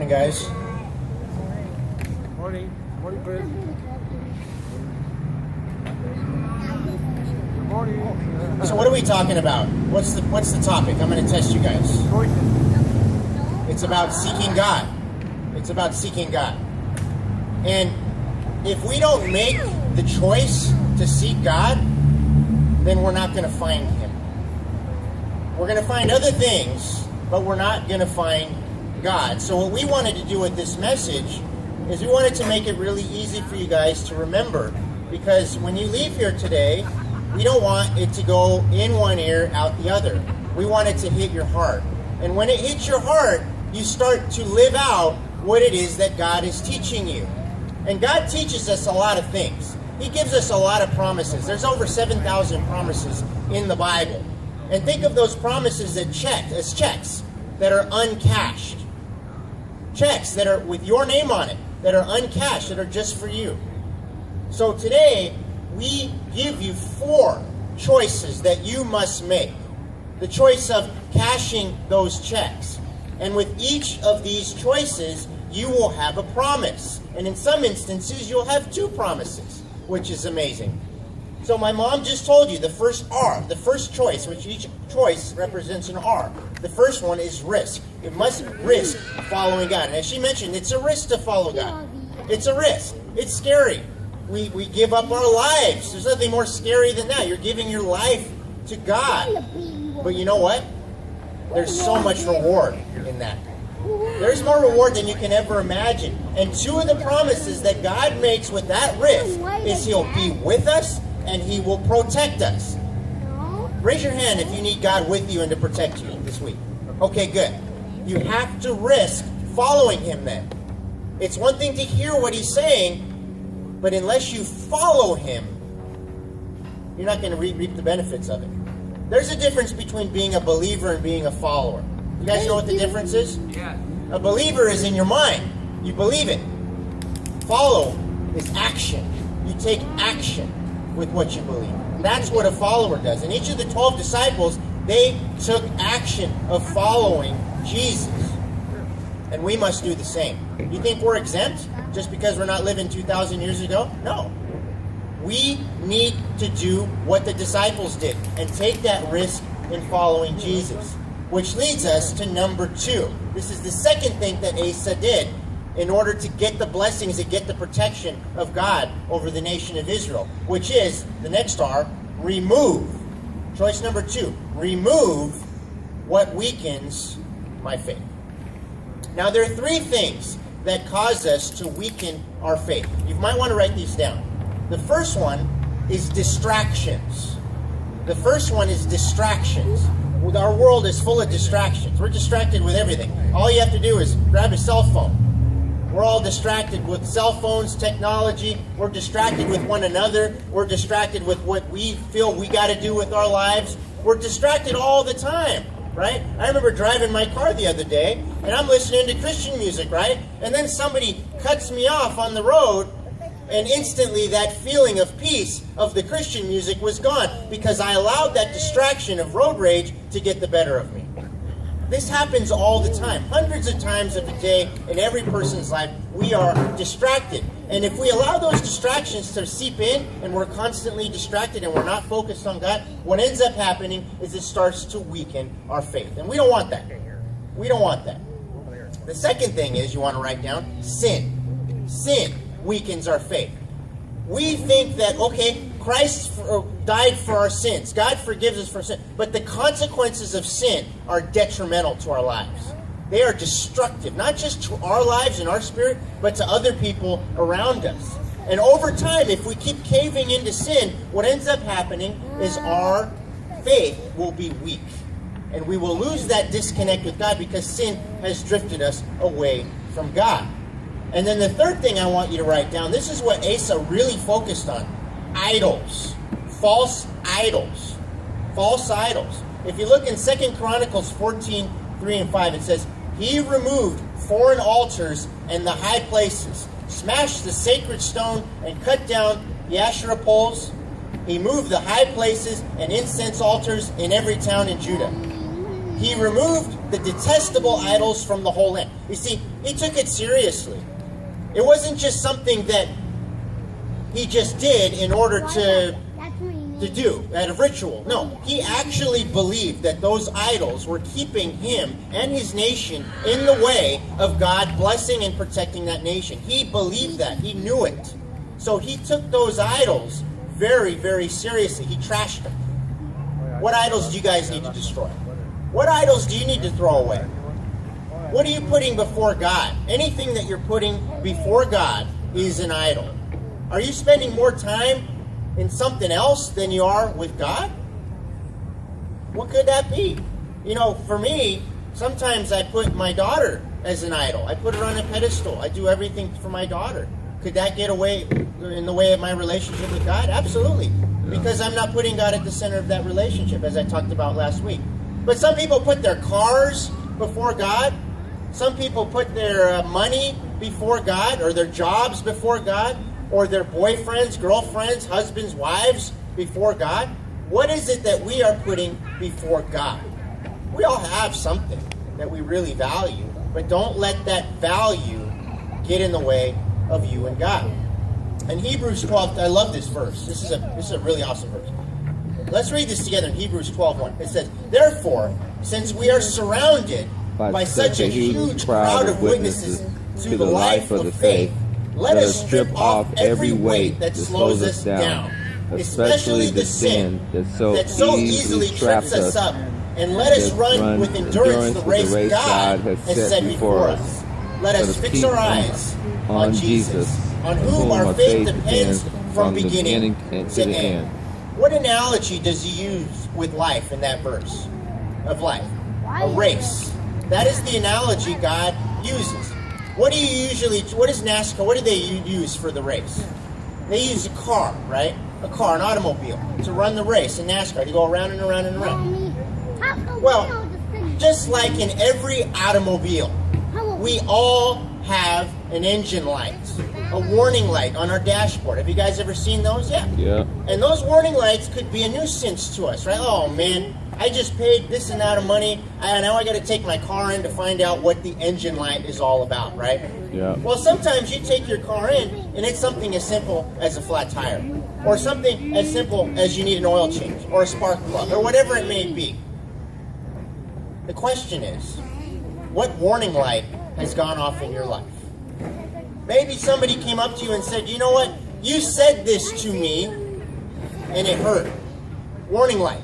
guys. Morning. Morning, Chris. Good morning. So what are we talking about? What's the topic? I'm going to test you guys. It's about seeking God. It's about seeking God. And if we don't make the choice to seek God, then we're not going to find Him. We're going to find other things, but we're not going to find God. So what we wanted to do with this message is we wanted to make it really easy for you guys to remember. Because when you leave here today, we don't want it to go in one ear, out the other. We want it to hit your heart. And when it hits your heart, you start to live out what it is that God is teaching you. And God teaches us a lot of things. He gives us a lot of promises. There's over 7,000 promises in the Bible. And think of those promises as checks that are uncashed. Checks that are with your name on it, that are uncashed, that are just for you. So today, we give you 4 choices that you must make. The choice of cashing those checks. And with each of these choices, you will have a promise. And in some instances, you'll have 2 promises, which is amazing. So my mom just told you the first R, the first choice, which each choice represents an R. The first one is risk. It must risk following God. And as she mentioned, it's a risk to follow God. It's a risk. It's scary. We give up our lives. There's nothing more scary than that. You're giving your life to God. But you know what? There's so much reward in that. There's more reward than you can ever imagine. And 2 of the promises that God makes with that risk is He'll be with us and He will protect us. Raise your hand if you need God with you and to protect you this week. Okay, good. You have to risk following Him then. It's one thing to hear what He's saying, but unless you follow Him, you're not going to reap the benefits of it. There's a difference between being a believer and being a follower. You guys know what the difference is? Yeah. A believer is in your mind. You believe it. Follow is action. You take action with what you believe. That's what a follower does. And each of the 12 disciples, they took action of following Jesus. And we must do the same. You think we're exempt just because we're not living 2,000 years ago? No. We need to do what the disciples did and take that risk in following Jesus. Which leads us to number 2. This is the second thing that Asa did in order to get the blessings and get the protection of God over the nation of Israel. Which is, the next R, remove. Choice number 2. Remove what weakens my faith. Now there are 3 things that cause us to weaken our faith. You might want to write these down. The first one is distractions. The first one is distractions. Our world is full of distractions. We're distracted with everything. All you have to do is grab a cell phone. We're all distracted with cell phones, technology. We're distracted with one another. We're distracted with what we feel we got to do with our lives. We're distracted all the time, right? I remember driving my car the other day, and I'm listening to Christian music, right? And then somebody cuts me off on the road, and instantly that feeling of peace of the Christian music was gone because I allowed that distraction of road rage to get the better of me. This happens all the time. Hundreds of times of the day in every person's life, we are distracted. And if we allow those distractions to seep in and we're constantly distracted and we're not focused on God, what ends up happening is it starts to weaken our faith. And we don't want that. We don't want that. The second thing is, you want to write down, sin. Sin weakens our faith. We think that, okay, Christ died for our sins. God forgives us for sin. But the consequences of sin are detrimental to our lives. They are destructive, not just to our lives and our spirit, but to other people around us. And over time, if we keep caving into sin, what ends up happening is our faith will be weak. And we will lose that disconnect with God because sin has drifted us away from God. And then the third thing I want you to write down, this is what Asa really focused on. Idols. False idols. False idols. If you look in 2 Chronicles 14:3-5, it says, He removed foreign altars and the high places, smashed the sacred stone and cut down the Asherah poles. He moved the high places and incense altars in every town in Judah. He removed the detestable idols from the whole land. You see, he took it seriously. It wasn't just something that he just did in order to do, at a ritual. No, he actually believed that those idols were keeping him and his nation in the way of God blessing and protecting that nation. He believed that. He knew it. So he took those idols very, very seriously. He trashed them. What idols do you guys need to destroy? What idols do you need to throw away? What are you putting before God? Anything that you're putting before God is an idol. Are you spending more time in something else than you are with God? What could that be? You know, for me, sometimes I put my daughter as an idol. I put her on a pedestal. I do everything for my daughter. Could that get away in the way of my relationship with God? Absolutely. Because I'm not putting God at the center of that relationship, as I talked about last week. But some people put their cars before God. Some people put their money before God, or their jobs before God, or their boyfriends, girlfriends, husbands, wives before God. What is it that we are putting before God? We all have something that we really value, but don't let that value get in the way of you and God. In Hebrews 12, I love this verse. This is a really awesome verse. Let's read this together in Hebrews 12:1. It says, "Therefore, since we are surrounded by such a huge crowd of witnesses to the life of the faith, let us strip off every weight that slows us down, especially the sin that so easily trips us up, and let us run with endurance the race God has set before us. Let us fix our eyes on Jesus, on whom our faith depends from beginning to end." What analogy does he use with life in that verse of life? A race. That is the analogy God uses. What is NASCAR, what do they use for the race? They use a car, right? A car, an automobile, to run the race in NASCAR, to go around and around and around. Well, just like in every automobile, we all have an engine light, a warning light on our dashboard. Have you guys ever seen those? Yeah. Yeah. And those warning lights could be a nuisance to us, right? Oh man, I just paid this and that of money, and now I got to take my car in to find out what the engine light is all about, right? Yeah. Well, sometimes you take your car in, and it's something as simple as a flat tire, or something as simple as you need an oil change, or a spark plug, or whatever it may be. The question is, what warning light has gone off in your life? Maybe somebody came up to you and said, "You know what? You said this to me, and it hurt." Warning light.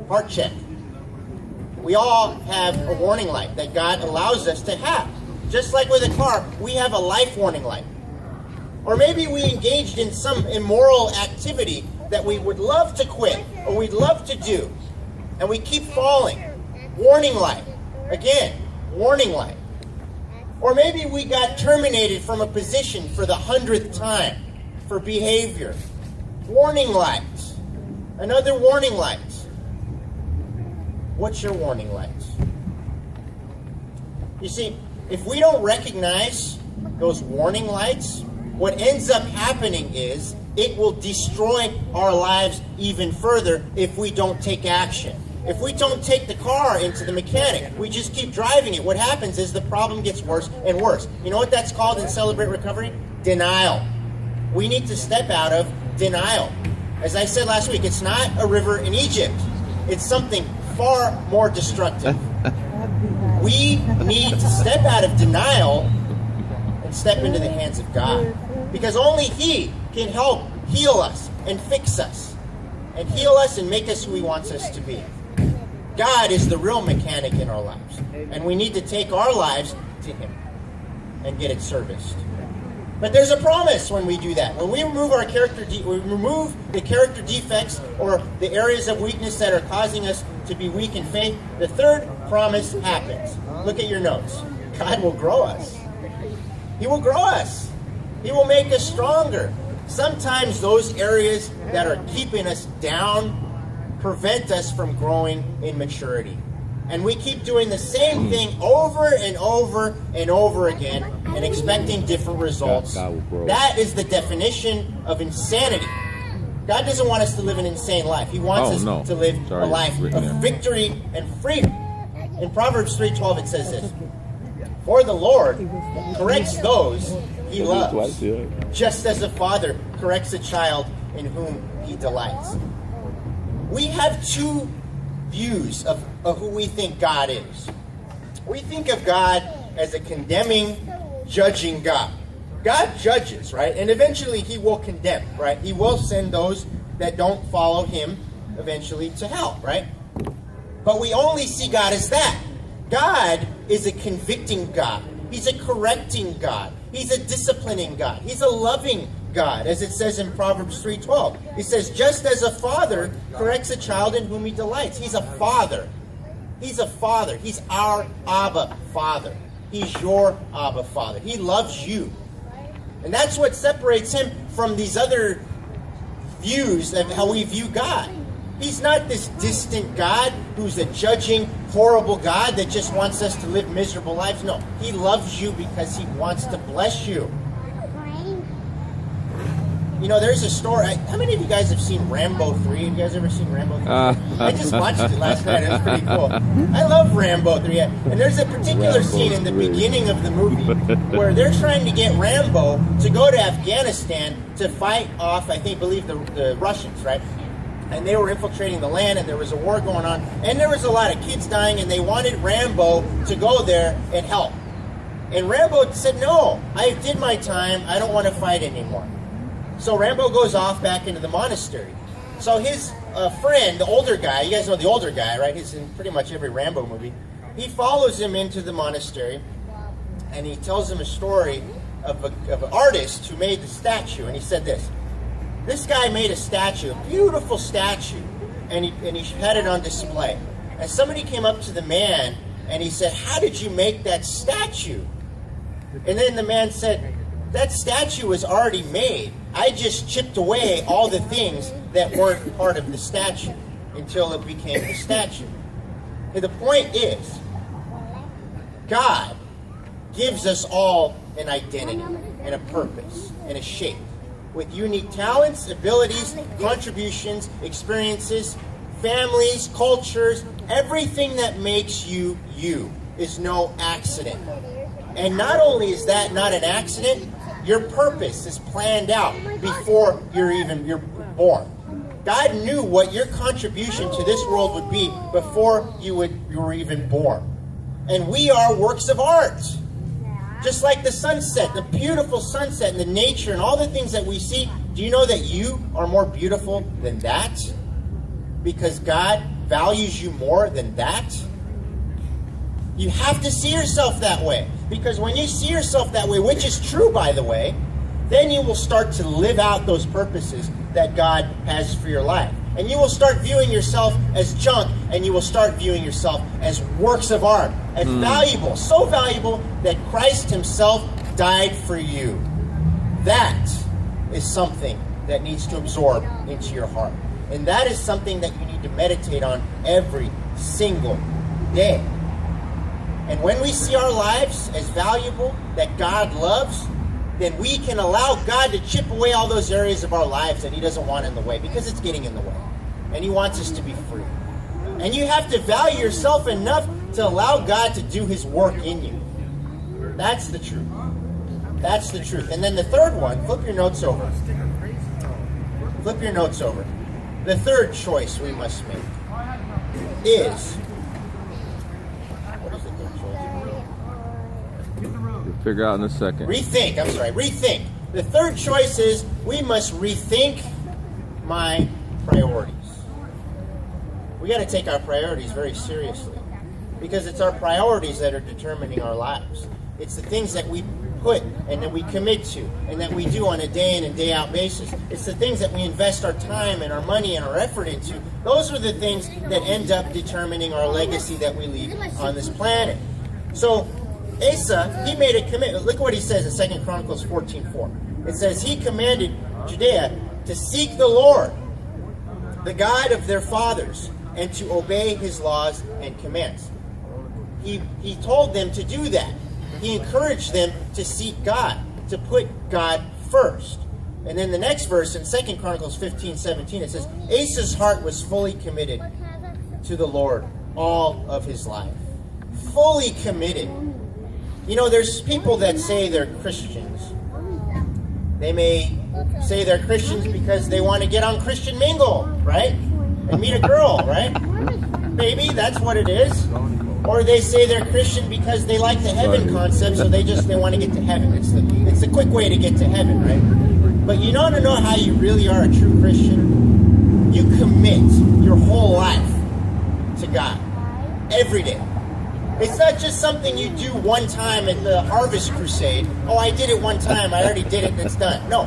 Heart check. We all have a warning light that God allows us to have. Just like with a car, we have a life warning light. Or maybe we engaged in some immoral activity that we would love to quit, or we'd love to do, and we keep falling. Warning light. Again, warning light. Or maybe we got terminated from a position for the 100th time for behavior. Warning light. Another warning light. What's your warning light? You see, if we don't recognize those warning lights, what ends up happening is it will destroy our lives even further if we don't take action. If we don't take the car into the mechanic, we just keep driving it, what happens is the problem gets worse and worse. You know what that's called in Celebrate Recovery? Denial. We need to step out of denial. As I said last week, it's not a river in Egypt. It's something far more destructive. We need to step out of denial and step into the hands of God. Because only He can help heal us and fix us. And heal us and make us who He wants us to be. God is the real mechanic in our lives. And we need to take our lives to Him and get it serviced. But there's a promise when we do that. When we remove we remove the character defects or the areas of weakness that are causing us to be weak in faith, the third promise happens. Look at your notes. God will grow us. He will grow us. He will make us stronger. Sometimes those areas that are keeping us down prevent us from growing in maturity. And we keep doing the same thing over and over and over again and expecting different results. God will grow. That is the definition of insanity. God doesn't want us to live an insane life. He wants us to live a life of victory and freedom. In Proverbs 3:12 it says this, "For the Lord corrects those he loves, just as a father corrects a child in whom he delights." We have two views of who we think God is. We think of God as a condemning, judging God. God judges, right? And eventually he will condemn, right? He will send those that don't follow him eventually to hell, right? But we only see God as that. God is a convicting God. He's a correcting God. He's a disciplining God. He's a loving God, as it says in Proverbs 3:12. He says, just as a father corrects a child in whom he delights. He's a father. He's a father. He's our Abba Father. He's your Abba Father. He loves you. And that's what separates him from these other views of how we view God. He's not this distant God who's a judging, horrible God that just wants us to live miserable lives. No, he loves you because he wants to bless you. You know, there's a story. How many of you guys have seen Rambo 3? Have you guys ever seen Rambo 3? I just watched it last night. It was pretty cool. I love Rambo 3. And there's a particular scene in the beginning of the movie where they're trying to get Rambo to go to Afghanistan to fight off, I believe, the Russians, right? And they were infiltrating the land, and there was a war going on. And there was a lot of kids dying, and they wanted Rambo to go there and help. And Rambo said, no, I did my time. I don't want to fight anymore. So Rambo goes off back into the monastery. So his friend, the older guy, you guys know the older guy, right? He's in pretty much every Rambo movie. He follows him into the monastery, and he tells him a story of an artist who made the statue. And he said this guy made a statue, a beautiful statue, and he had it on display. And somebody came up to the man, and he said, how did you make that statue? And then the man said, that statue was already made. I just chipped away all the things that weren't part of the statue until it became the statue. And the point is, God gives us all an identity and a purpose and a shape with unique talents, abilities, contributions, experiences, families, cultures. Everything that makes you, you is no accident. And not only is that not an accident, your purpose is planned out before you're born. God knew what your contribution to this world would be before you were even born. And we are works of art. Just like the sunset, the beautiful sunset and the nature and all the things that we see. Do you know that you are more beautiful than that? Because God values you more than that? You have to see yourself that way. Because when you see yourself that way, which is true, by the way, then you will start to live out those purposes that God has for your life. And you will start viewing yourself as junk, and you will start viewing yourself as works of art, as valuable, so valuable that Christ himself died for you. That is something that needs to absorb into your heart. And that is something that you need to meditate on every single day. And when we see our lives as valuable, that God loves, then we can allow God to chip away all those areas of our lives that he doesn't want in the way, because it's getting in the way. And he wants us to be free. And you have to value yourself enough to allow God to do his work in you. That's the truth. That's the truth. And then the third one, flip your notes over. Flip your notes over. The third choice we must make is... Figure out in a second. Rethink. The third choice is we must rethink my priorities. We got to take our priorities very seriously, because it's our priorities that are determining our lives. It's the things that we put and that we commit to and that we do on a day in and day out basis. It's the things that we invest our time and our money and our effort into. Those are the things that end up determining our legacy that we leave on this planet. So Asa, he made a commitment. Look what he says in 2 Chronicles 14:4. It says, he commanded Judea to seek the Lord, the God of their fathers, and to obey his laws and commands. He told them to do that. He encouraged them to seek God, to put God first. And then the next verse in 2 Chronicles 15:17, it says, Asa's heart was fully committed to the Lord all of his life. Fully committed. You know, there's people that say they're Christians. They may say they're Christians because they want to get on Christian Mingle, right? And meet a girl, right? Maybe that's what it is. Or they say they're Christian because they like the heaven concept, so they want to get to heaven. It's the quick way to get to heaven, right? But you want to know how you really are a true Christian? You commit your whole life to God every day. It's not just something you do one time at the Harvest Crusade. Oh, I did it one time. I already did it and it's done. No,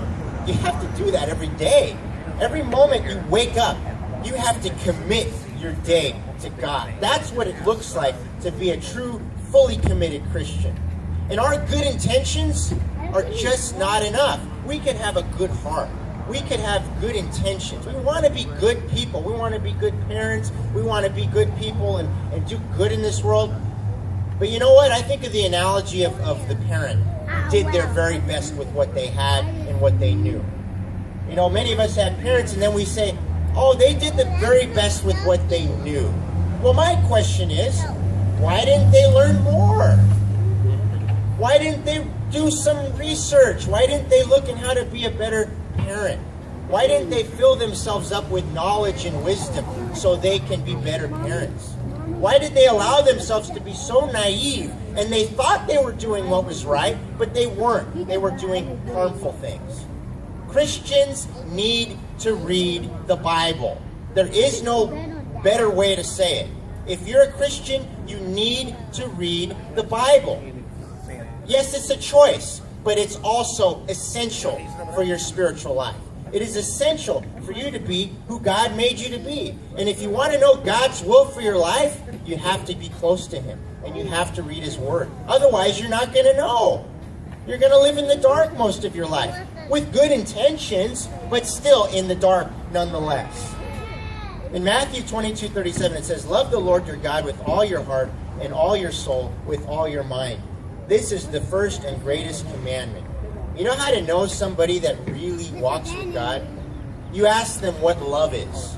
you have to do that every day. Every moment you wake up, you have to commit your day to God. That's what it looks like to be a true, fully committed Christian. And our good intentions are just not enough. We can have a good heart. We can have good intentions. We want to be good people. We want to be good parents. We want to be good people and do good in this world. But you know what? I think of the analogy of the parent who did their very best with what they had and what they knew. You know, many of us have parents and then we say, oh, they did the very best with what they knew. Well, my question is, why didn't they learn more? Why didn't they do some research? Why didn't they look at how to be a better parent? Why didn't they fill themselves up with knowledge and wisdom so they can be better parents? Why did they allow themselves to be so naive and they thought they were doing what was right, but they weren't? They were doing harmful things. Christians need to read the Bible. There is no better way to say it. If you're a Christian, you need to read the Bible. Yes, it's a choice, but it's also essential for your spiritual life. It is essential for you to be who God made you to be. And if you want to know God's will for your life, you have to be close to Him. And you have to read His Word. Otherwise, you're not going to know. You're going to live in the dark most of your life. With good intentions, but still in the dark nonetheless. In Matthew 22:37, it says, love the Lord your God with all your heart and all your soul, with all your mind. This is the first and greatest commandment. You know how to know somebody that really walks with God? You ask them what love is.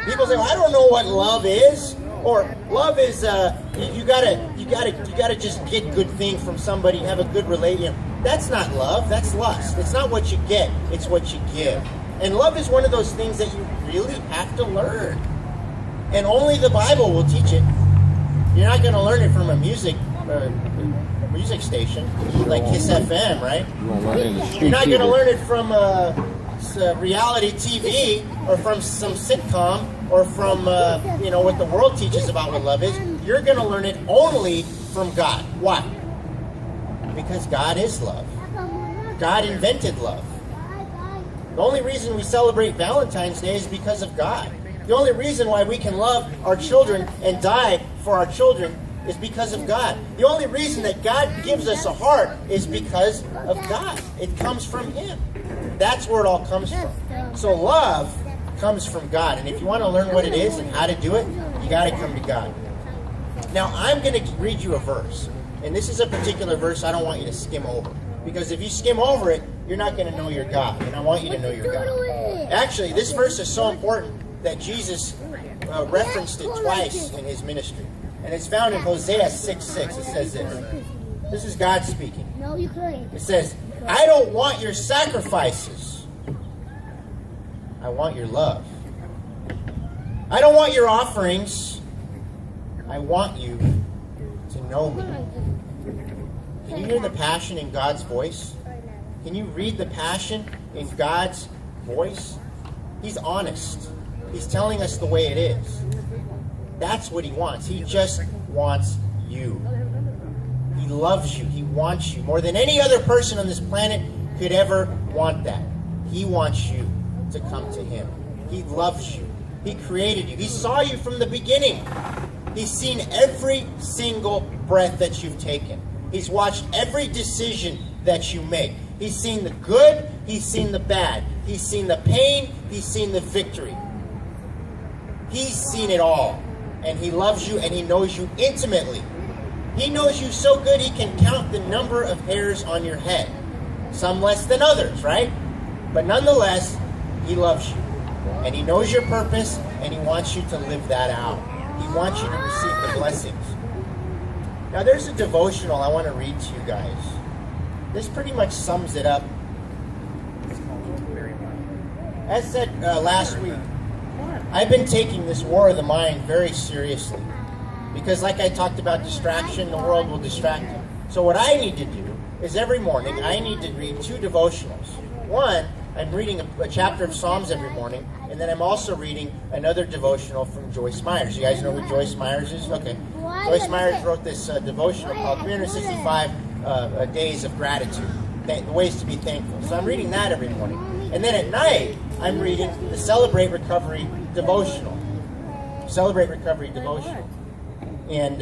People say, well, I don't know what love is. Or love is you gotta just get good things from somebody, have a good relationship. That's not love, that's lust. It's not what you get, it's what you give. And love is one of those things that you really have to learn. And only the Bible will teach it. You're not going to learn it from a music station, like Kiss FM, right? You're not going to learn it from reality TV or from some sitcom or from what the world teaches about what love is. You're going to learn it only from God. Why? Because God is love. God invented love. The only reason we celebrate Valentine's Day is because of God. The only reason why we can love our children and die for our children is because of God. The only reason that God gives us a heart is because of God. It comes from Him. That's where it all comes from. So love comes from God. And if you want to learn what it is and how to do it, you got to come to God. Now, I'm going to read you a verse. And this is a particular verse I don't want you to skim over. Because if you skim over it, you're not going to know your God. And I want you to know your God. Actually, this verse is so important that Jesus referenced it twice in His ministry. And it's found in Hosea 6:6. It says this. This is God speaking. It says, I don't want your sacrifices. I want your love. I don't want your offerings. I want you to know me. Can you hear the passion in God's voice? Can you read the passion in God's voice? He's honest. He's telling us the way it is. That's what He wants. He just wants you. He loves you. He wants you more than any other person on this planet could ever want that. He wants you to come to Him. He loves you. He created you. He saw you from the beginning. He's seen every single breath that you've taken. He's watched every decision that you make. He's seen the good. He's seen the bad. He's seen the pain. He's seen the victory. He's seen it all. And He loves you and He knows you intimately. He knows you so good He can count the number of hairs on your head. Some less than others, right? But nonetheless, he loves you. And he knows your purpose, and he wants you to live that out. He wants you to receive the blessings. Now, there's a devotional I want to read to you guys. This pretty much sums it up. As said last week, I've been taking this war of the mind very seriously. Because like I talked about distraction, the world will distract you. So what I need to do is every morning, I need to read 2 devotionals. One, I'm reading a chapter of Psalms every morning, and then I'm also reading another devotional from Joyce Myers. You guys know who Joyce Myers is? Okay. Joyce Myers wrote this devotional called 365 Days of Gratitude, the ways to be thankful. So I'm reading that every morning. And then at night, I'm reading the Celebrate Recovery devotional. Celebrate Recovery devotional. And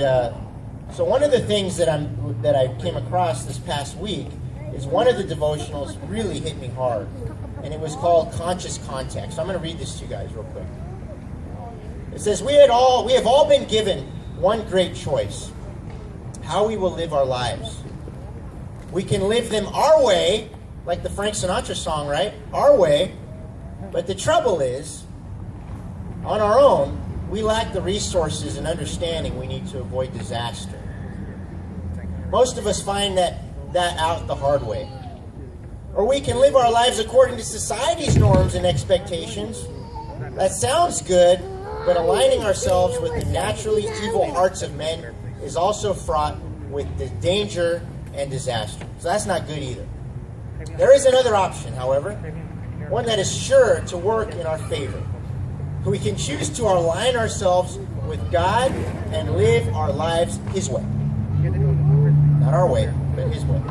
so one of the things that I came across this past week is one of the devotionals really hit me hard. And it was called Conscious Contact. So I'm going to read this to you guys real quick. It says, we have all been given one great choice: how we will live our lives. We can live them our way, like the Frank Sinatra song, right? Our way. But the trouble is, on our own, we lack the resources and understanding we need to avoid disaster. Most of us find that out the hard way. Or we can live our lives according to society's norms and expectations. That sounds good, but aligning ourselves with the naturally evil hearts of men is also fraught with the danger and disaster. So that's not good either. There is another option, however, one that is sure to work in our favor. We can choose to align ourselves with God and live our lives His way. Not our way, but His way.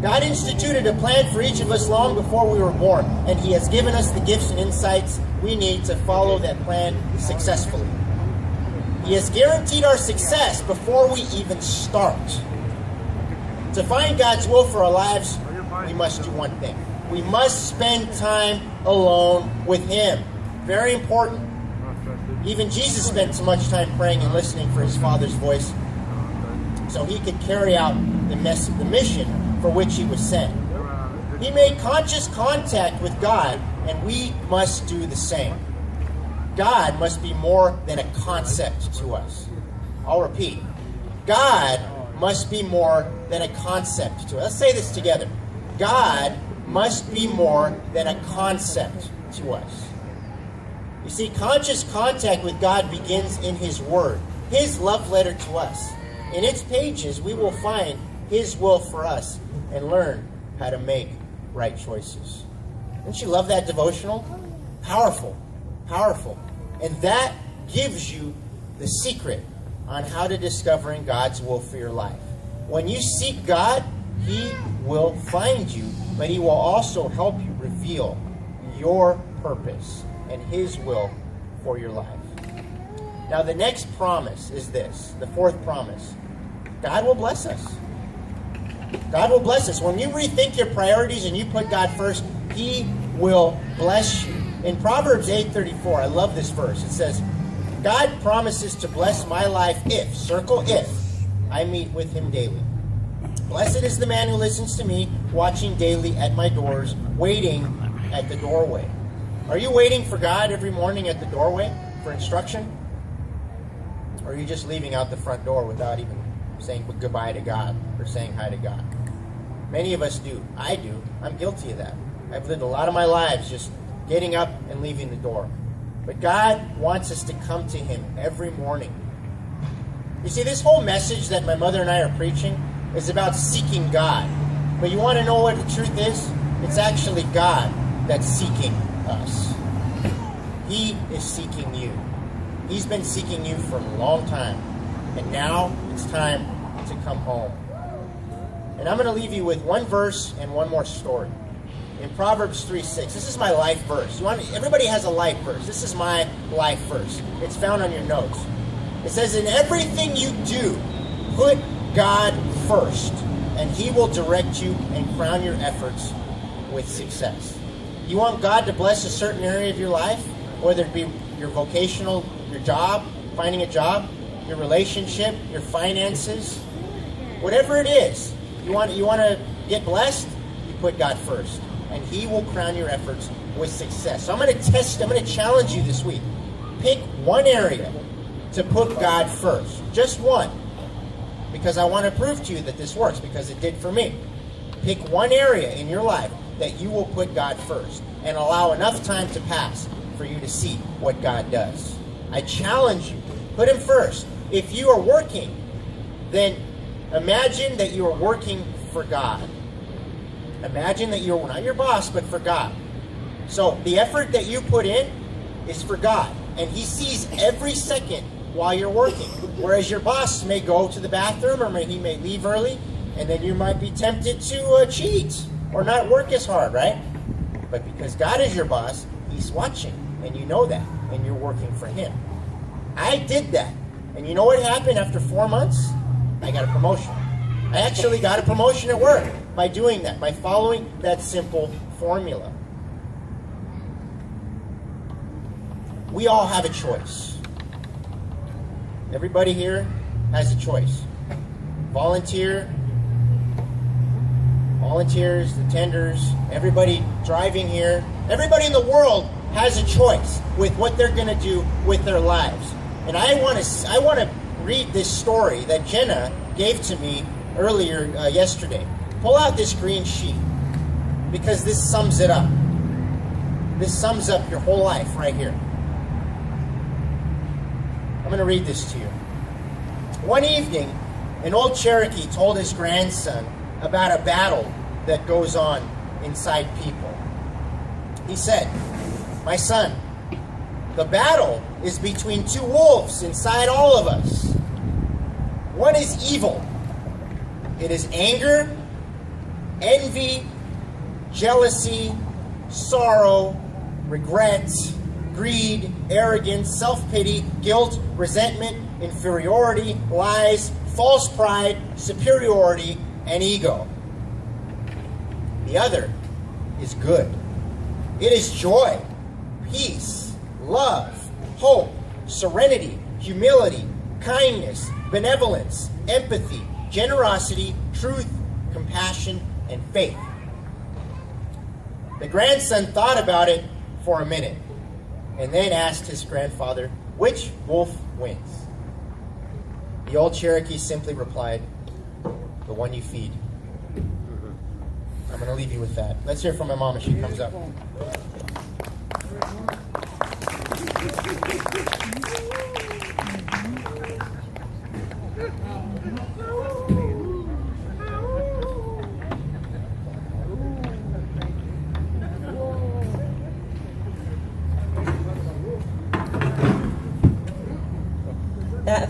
God instituted a plan for each of us long before we were born, and He has given us the gifts and insights we need to follow that plan successfully. He has guaranteed our success before we even start. To find God's will for our lives, we must do one thing. We must spend time alone with Him. Very important. Even Jesus spent so much time praying and listening for His Father's voice so He could carry out the mission for which He was sent. He made conscious contact with God, and we must do the same. God must be more than a concept to us. I'll repeat. God must be more than a concept to us. Let's say this together. God must be more than a concept to us. You see, conscious contact with God begins in His Word, His love letter to us. In its pages, we will find His will for us and learn how to make right choices. Don't you love that devotional? Powerful. Powerful. And that gives you the secret on how to discovering God's will for your life. When you seek God, He will find you, but He will also help you reveal your purpose and His will for your life. Now, the next promise is this, the fourth promise. God will bless us. God will bless us. When you rethink your priorities and you put God first, He will bless you. In Proverbs 8:34, I love this verse. It says, God promises to bless my life if, circle if, I meet with Him daily. Blessed is the man who listens to me, watching daily at my doors, waiting at the doorway. Are you waiting for God every morning at the doorway for instruction? Or are you just leaving out the front door without even saying goodbye to God or saying hi to God? Many of us do. I do. I'm guilty of that. I've lived a lot of my lives just getting up and leaving the door. But God wants us to come to Him every morning. You see, this whole message that my mother and I are preaching is about seeking God. But you want to know what the truth is? It's actually God that's seeking us. He is seeking you. He's been seeking you for a long time. And now it's time to come home. And I'm going to leave you with one verse and one more story. In Proverbs 3:6, this is my life verse. Everybody has a life verse. This is my life verse. It's found on your notes. It says, in everything you do, put God first, and He will direct you and crown your efforts with success. You want God to bless a certain area of your life, whether it be your vocational, your job, finding a job, your relationship, your finances, whatever it is. You want to get blessed? You put God first. and He will crown your efforts with success. So I'm going to challenge you this week. Pick one area to put God first. Just one. Because I want to prove to you that this works, because it did for me. Pick one area in your life that you will put God first and allow enough time to pass for you to see what God does. I challenge you. Put Him first. If you are working, then imagine that you are working for God. Imagine that you're not your boss, but for God. So the effort that you put in is for God. And He sees every second while you're working. Whereas your boss may go to the bathroom, or he may leave early, and then you might be tempted to cheat or not work as hard, right? But because God is your boss, He's watching, and you know that, and you're working for Him. I did that. And you know what happened after 4 months? I got a promotion. I actually got a promotion at work by doing that, by following that simple formula. We all have a choice. Everybody here has a choice. Volunteers, the tenders, everybody driving here, everybody in the world has a choice with what they're going to do with their lives. And I want to read this story that Jenna gave to me earlier yesterday. Pull out this green sheet, because this sums it up. This sums up your whole life right here. I'm going to read this to you. One evening, an old Cherokee told his grandson about a battle that goes on inside people. He said, "My son, the battle is between two wolves inside all of us. One is evil. It is anger, envy, jealousy, sorrow, regret, greed, arrogance, self-pity, guilt, resentment, inferiority, lies, false pride, superiority, and ego. The other is good. It is joy, peace, love, hope, serenity, humility, kindness, benevolence, empathy, generosity, truth, compassion, and faith." The grandson thought about it for a minute and then asked his grandfather, "Which wolf wins?" The old Cherokee simply replied, "The one you feed." I'm going to leave you with that. Let's hear from my mom as she comes up.